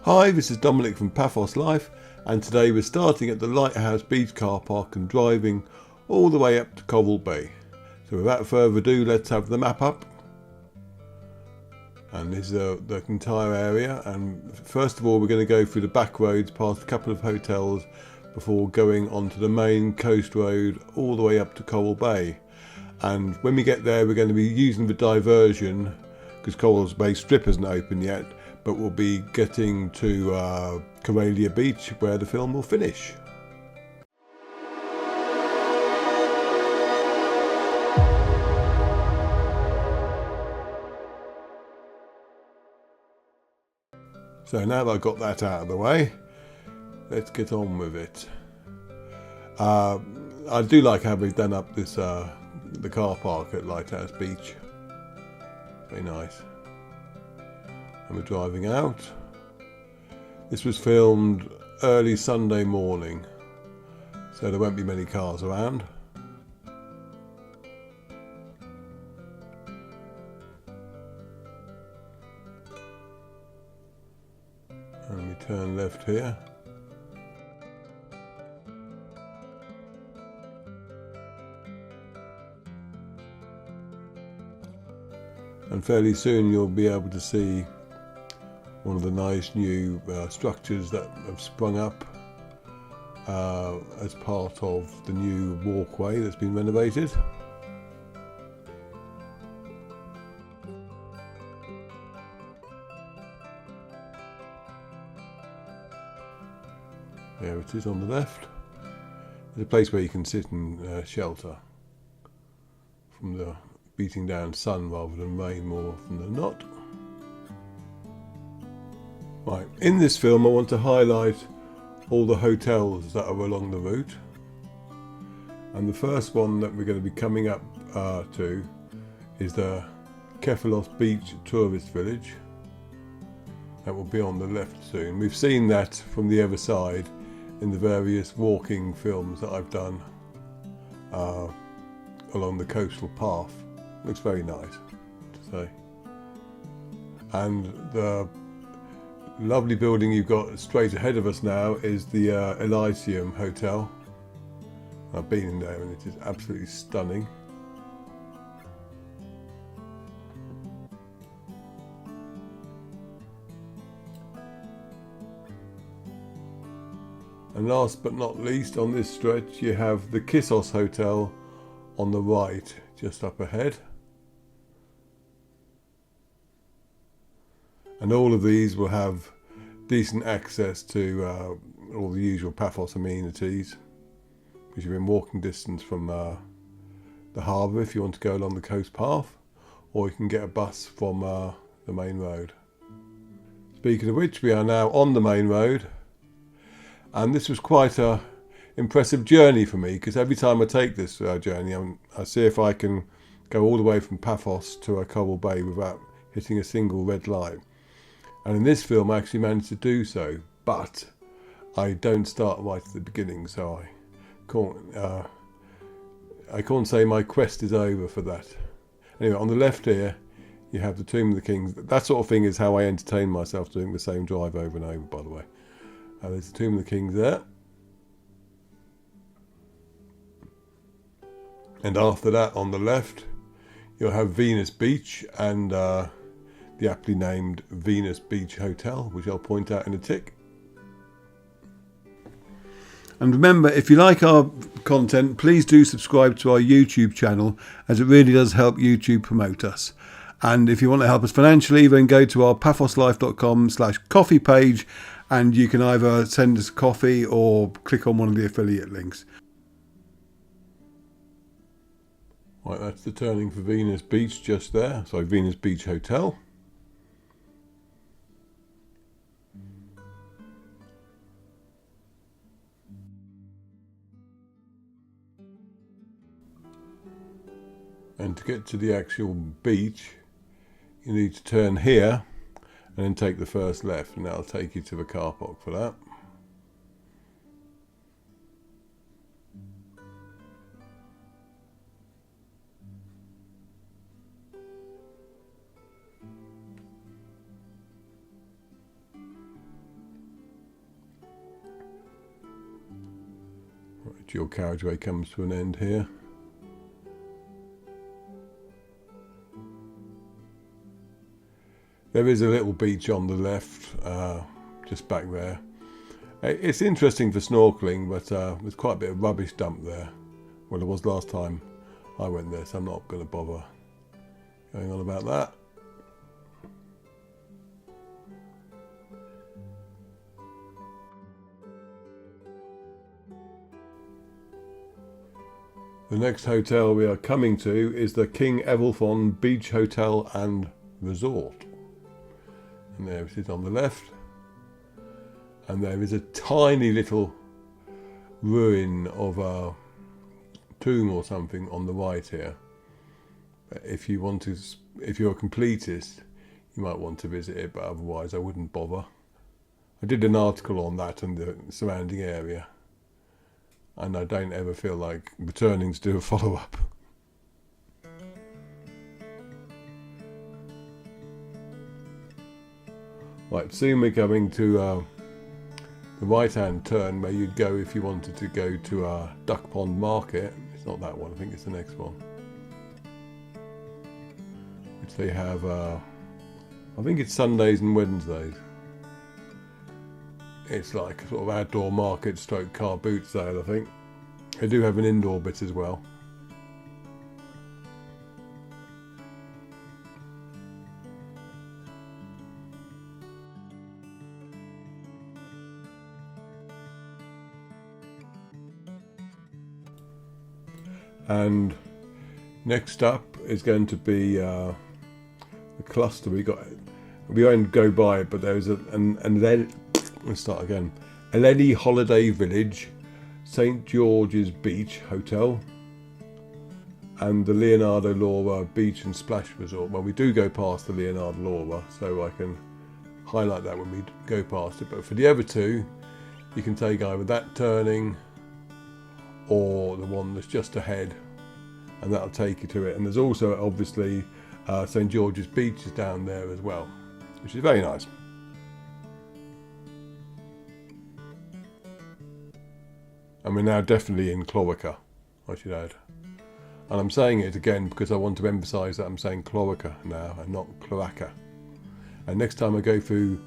Hi, this is Dominic from Paphos Life, and today we're starting at the Lighthouse Beach car park and driving all the way up to Coral Bay. So without further ado, let's have the map up. And this is the entire area, and first of all we're going to go through the back roads past a couple of hotels before going onto the main coast road all the way up to Coral Bay. And when we get there we're going to be using the diversion because Coral Bay Strip isn't open yet, but we'll be getting to Coral Beach where the film will finish. So now that I've got that out of the way, let's get on with it. I do like how we've done up this the car park at Lighthouse Beach. Very nice. And we're driving out. This was filmed early Sunday morning, so there won't be many cars around. And we turn left here. And fairly soon you'll be able to see one of the nice new structures that have sprung up as part of the new walkway that's been renovated. There it is on the left. There's a place where you can sit and shelter from the beating down sun rather than rain more often than not. Right, in this film I want to highlight all the hotels that are along the route, and the first one that we're going to be coming up to is the Paphos Beach Tourist Village. That will be on the left soon. We've seen that from the other side in the various walking films that I've done along the coastal path. Looks very nice to say. And the lovely building you've got straight ahead of us now is the Elysium Hotel. I've been in there and it is absolutely stunning. And last but not least, on this stretch you have the Paphos Hotel on the right, just up ahead. And all of these will have decent access to all the usual Paphos amenities, because you're in walking distance from the harbour if you want to go along the coast path, or you can get a bus from the main road. Speaking of which, we are now on the main road, and this was quite a impressive journey for me, because every time I take this journey I see if I can go all the way from Paphos to Coral Bay without hitting a single red light. And in this film I actually managed to do so, but I don't start right at the beginning, so I can't say my quest is over for that. Anyway, on the left here you have the Tomb of the Kings. That sort of thing is how I entertain myself, doing the same drive over and over, by the way. There's the Tomb of the Kings there. And after that, on the left, you'll have Venus Beach and the aptly named Venus Beach Hotel, which I'll point out in a tick. And remember, if you like our content, please do subscribe to our YouTube channel, as it really does help YouTube promote us. And if you want to help us financially, then go to our paphoslife.com/coffee page, and you can either send us coffee or click on one of the affiliate links. Right, that's the turning for Venus Beach just there. So Venus Beach Hotel. And to get to the actual beach, you need to turn here and then take the first left, and that'll take you to the car park for that. The dual carriageway comes to an end here. There is a little beach on the left, just back there. It's interesting for snorkeling, but there's quite a bit of rubbish dumped there. Well, it was last time I went there, so I'm not going to bother going on about that. The next hotel we are coming to is the King Evelfon Beach Hotel and Resort. And there it is on the left. And there is a tiny little ruin of a tomb or something on the right here. If you're a completist, you might want to visit it, but otherwise I wouldn't bother. I did an article on that and the surrounding area, and I don't ever feel like returning to do a follow-up. Right, soon we're coming to the right-hand turn where you'd go if you wanted to go to Duck Pond Market. It's not that one, I think it's the next one. Which they have, I think it's Sundays and Wednesdays. It's like a sort of outdoor market stroke car boot sale, I think. They do have an indoor bit as well. And next up is going to be the cluster we won't go by it, but there's let's start again. Eleni Holiday Village, St George's Beach Hotel, and the Leonardo Laura Beach and Splash Resort. Well, we do go past the Leonardo Laura, so I can highlight that when we go past it. But for the other two, you can take either that turning or the one that's just ahead, and that'll take you to it. And there's also obviously St George's Beach is down there as well, which is very nice. And we're now definitely in Cloaca, I should add. And I'm saying it again because I want to emphasise that I'm saying Cloaca now and not Cloaca. And next time I go through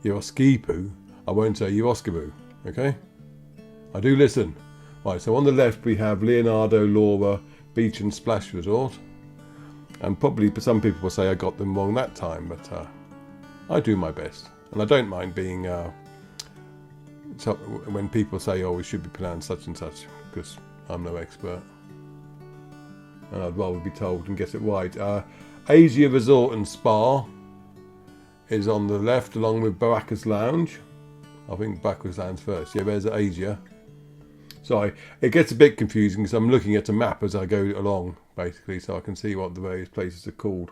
Euroskipu, I won't say Euroskipu, okay? I do listen. Right, so on the left we have Leonardo Laura Beach and Splash Resort. And probably some people will say I got them wrong that time, but I do my best. And I don't mind being, when people say, oh, it should be pronounced such and such, because I'm no expert. And I'd rather be told and get it right. Asia Resort and Spa is on the left, along with Baracus Lounge. I think Baracus Lounge first. Yeah, there's Asia. Sorry, it gets a bit confusing because I'm looking at a map as I go along, basically, so I can see what the various places are called.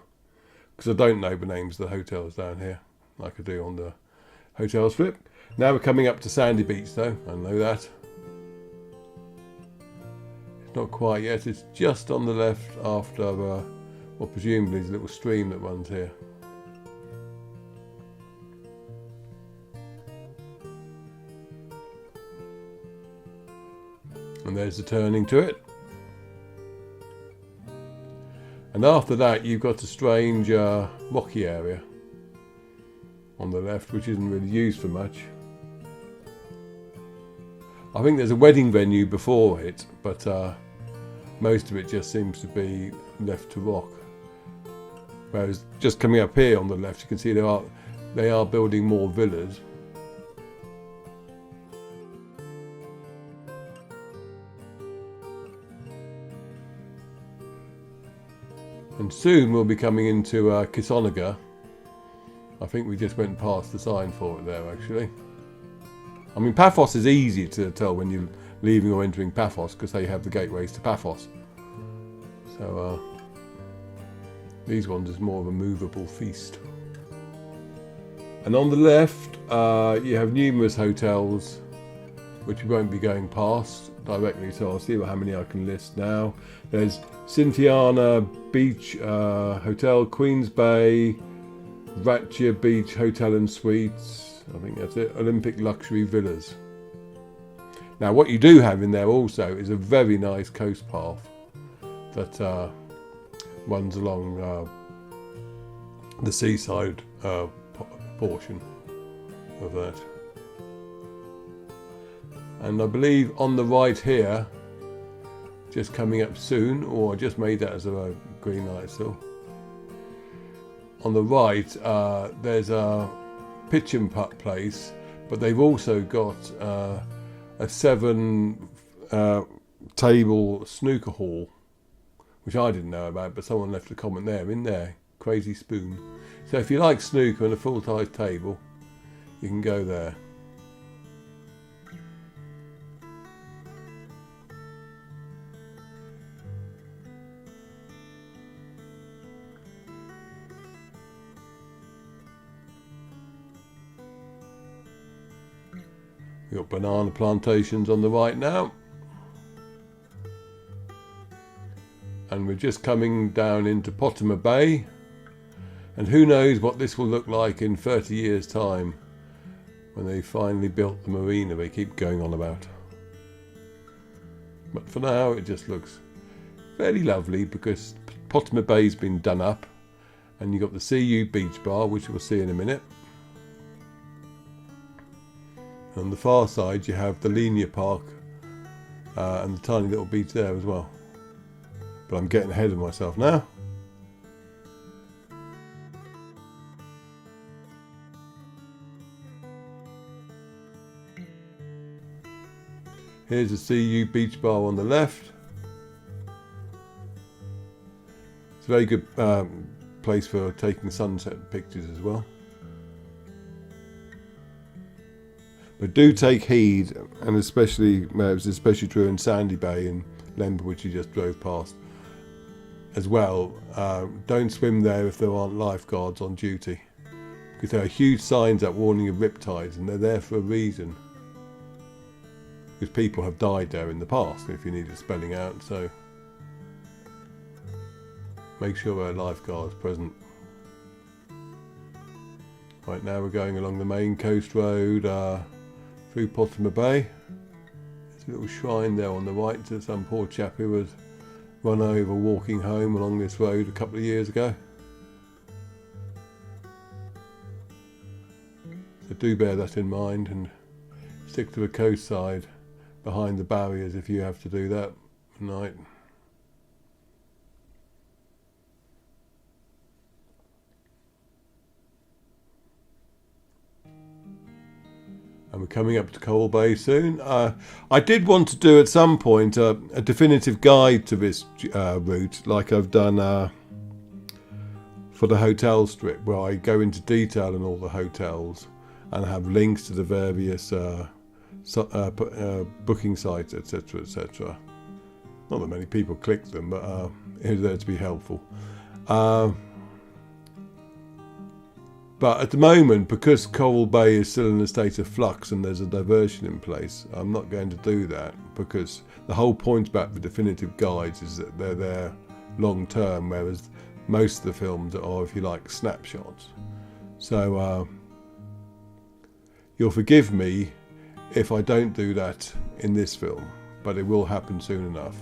Because I don't know the names of the hotels down here, like I do on the hotel strip. Now we're coming up to Sandy Beach, though. I know that. It's not quite yet. It's just on the left after, well, presumably there's a little stream that runs here. And there's the turning to it. And after that, you've got a strange rocky area on the left, which isn't really used for much. I think there's a wedding venue before it, but most of it just seems to be left to rock. Whereas just coming up here on the left, you can see they are building more villas. And soon we'll be coming into Kisonaga. I think we just went past the sign for it there, actually. I mean, Paphos is easy to tell when you're leaving or entering Paphos because they have the gateways to Paphos. So these ones is more of a movable feast. And on the left, you have numerous hotels, which we won't be going past directly, so I'll see how many I can list now. There's Cynthiana Beach Hotel, Queens Bay, Ratchia Beach Hotel and Suites, I think that's it, Olympic Luxury Villas. Now what you do have in there also is a very nice coast path that runs along the seaside portion of that. And I believe on the right here, just coming up soon, or I just made that as a green light still. On the right, there's a pitch and putt place, but they've also got a 7 table snooker hall, which I didn't know about, but someone left a comment there, in there, Crazy Spoon. So if you like snooker and a full-size table, you can go there. We've got banana plantations on the right now. And we're just coming down into Paphos Bay. And who knows what this will look like in 30 years' time when they finally built the marina they keep going on about. But for now it just looks fairly lovely because Paphos Bay's been done up, and you've got the CU Beach Bar, which we'll see in a minute. On the far side you have the linear park and the tiny little beach there as well. But I'm getting ahead of myself now. Here's the CU Beach Bar on the left. It's a very good place for taking sunset pictures as well. But do take heed, and especially, it was especially true in Sandy Bay in Lemba, which you just drove past as well. Don't swim there if there aren't lifeguards on duty, because there are huge signs up warning of riptides, and they're there for a reason. Because people have died there in the past, if you need it spelling out, so make sure there are lifeguards present. Right now we're going along the main coast road through Paphos Bay. There's a little shrine there on the right to some poor chap who was run over walking home along this road a couple of years ago. So do bear that in mind and stick to the coast side behind the barriers if you have to do that at night. And we're coming up to Coral Bay soon. I did want to do at some point a definitive guide to this route, like I've done for the hotel strip, where I go into detail on all the hotels and have links to the various booking sites, etc, etc. Not that many people click them, but it's there to be helpful. But at the moment, because Coral Bay is still in a state of flux and there's a diversion in place, I'm not going to do that, because the whole point about the definitive guides is that they're there long term, whereas most of the films are, if you like, snapshots. So you'll forgive me if I don't do that in this film, but it will happen soon enough.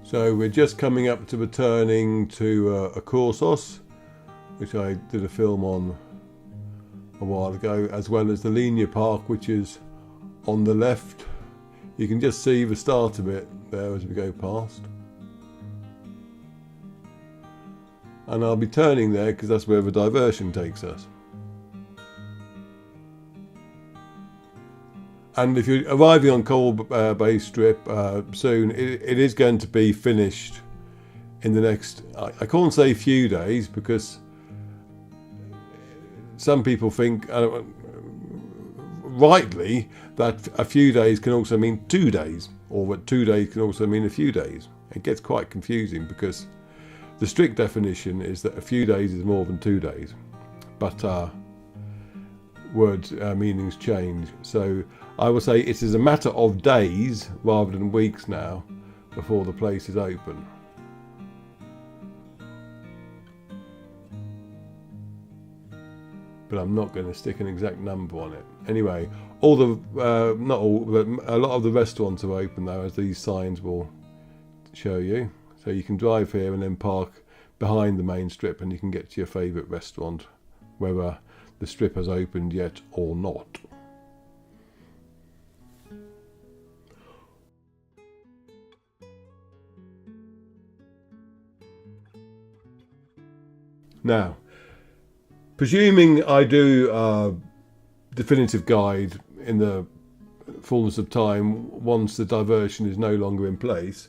So we're just coming up to returning to a Corsos, which I did a film on a while ago, as well as the linear park, which is on the left. You can just see the start of it there as we go past. And I'll be turning there because that's where the diversion takes us. And if you're arriving on Coral Bay Strip soon, it is going to be finished in the next, I can't say few days, because some people think, rightly, that a few days can also mean 2 days, or that 2 days can also mean a few days. It gets quite confusing, because the strict definition is that a few days is more than 2 days. But words meanings change. So I will say it is a matter of days rather than weeks now before the place is open. But I'm not going to stick an exact number on it. Anyway, all the not all, but a lot of the restaurants are open though, as these signs will show you. So you can drive here and then park behind the main strip, and you can get to your favourite restaurant, whether the strip has opened yet or not. Now, presuming I do a definitive guide in the fullness of time once the diversion is no longer in place,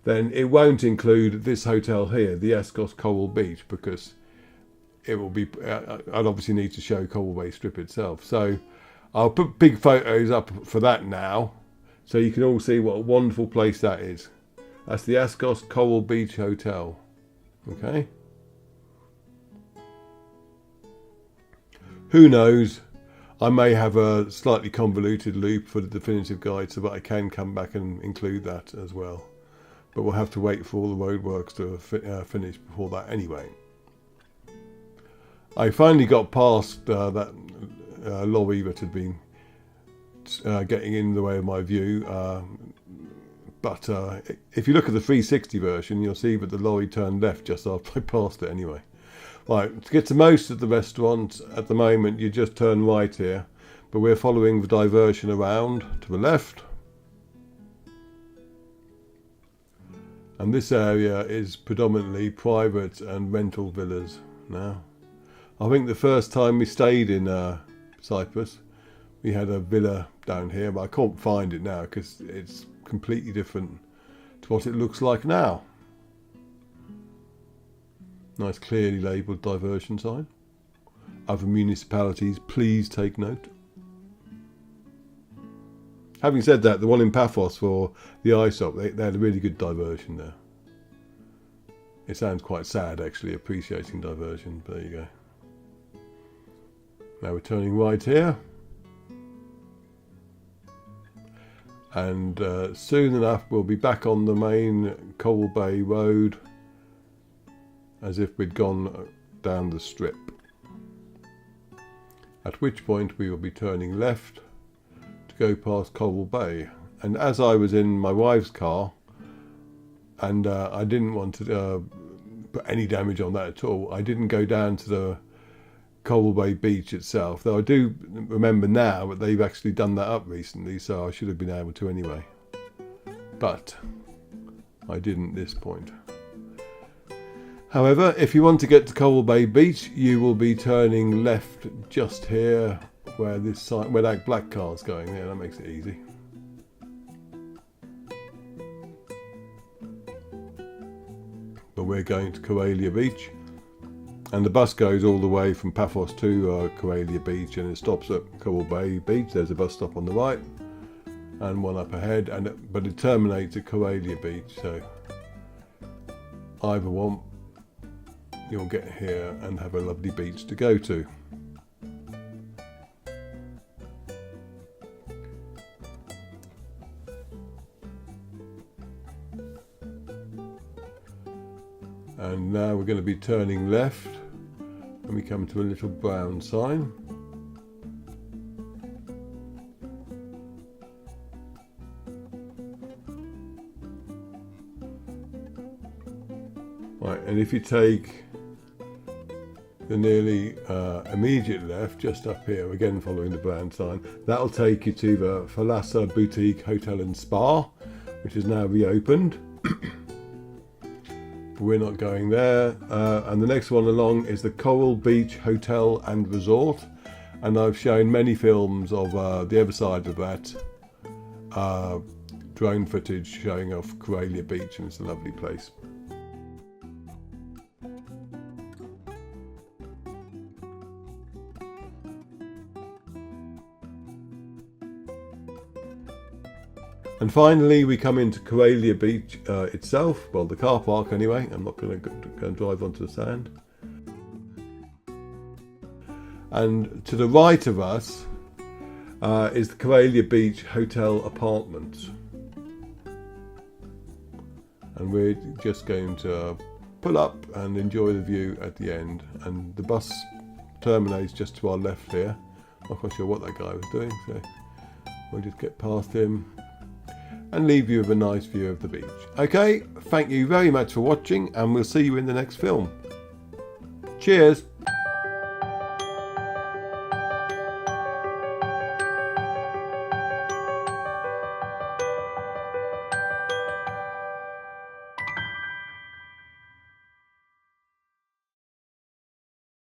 then it won't include this hotel here, the Paphos Coral Beach, because it will be, I'd obviously need to show Coral Bay Strip itself. So I'll put big photos up for that now, so you can all see what a wonderful place that is. That's the Paphos Coral Beach Hotel. Okay. Who knows? I may have a slightly convoluted loop for the definitive guide so that I can come back and include that as well. But we'll have to wait for all the roadworks to finish before that anyway. I finally got past that lorry that had been getting in the way of my view. But if you look at the 360 version, you'll see that the lorry turned left just after I passed it anyway. Right, to get to most of the restaurants at the moment, you just turn right here, but we're following the diversion around to the left. And this area is predominantly private and rental villas now. I think the first time we stayed in Cyprus, we had a villa down here, but I can't find it now because it's completely different to what it looks like now. Nice clearly labelled diversion sign. Other municipalities, please take note. Having said that, the one in Paphos for the ISOP, they had a really good diversion there. It sounds quite sad actually, appreciating diversion, but there you go. Now we're turning right here. And soon enough we'll be back on the main Coral Bay Road, as if we'd gone down the strip. At which point we will be turning left to go past Coral Bay. And as I was in my wife's car, and I didn't want to put any damage on that at all, I didn't go down to the Coral Bay Beach itself, though I do remember now that they've actually done that up recently, so I should have been able to anyway. But I didn't at this point. However, if you want to get to Coral Bay Beach, you will be turning left just here where this sign, where that black car's going. Yeah, that makes it easy. But we're going to Coralia Beach, and the bus goes all the way from Paphos to Coralia Beach, and it stops at Coral Bay Beach. There's a bus stop on the right and one up ahead, but it terminates at Coralia Beach. So either one, you'll get here and have a lovely beach to go to. And now we're going to be turning left, and we come to a little brown sign. Right, and if you take the nearly immediate left, just up here, again following the brown sign, that'll take you to the Thalassa Boutique Hotel and Spa, which is now reopened. But we're not going there. And the next one along is the Coral Beach Hotel and Resort, and I've shown many films of the other side of that, drone footage showing off Coralia Beach, and it's a lovely place. And finally, we come into Coralia Beach itself, well, the car park anyway. I'm not going to drive onto the sand. And to the right of us is the Coral Beach Hotel Apartments. And we're just going to pull up and enjoy the view at the end. And the bus terminates just to our left here. Not quite sure what that guy was doing, so we'll just get past him and leave you with a nice view of the beach. Okay, thank you very much for watching, and we'll see you in the next film. Cheers!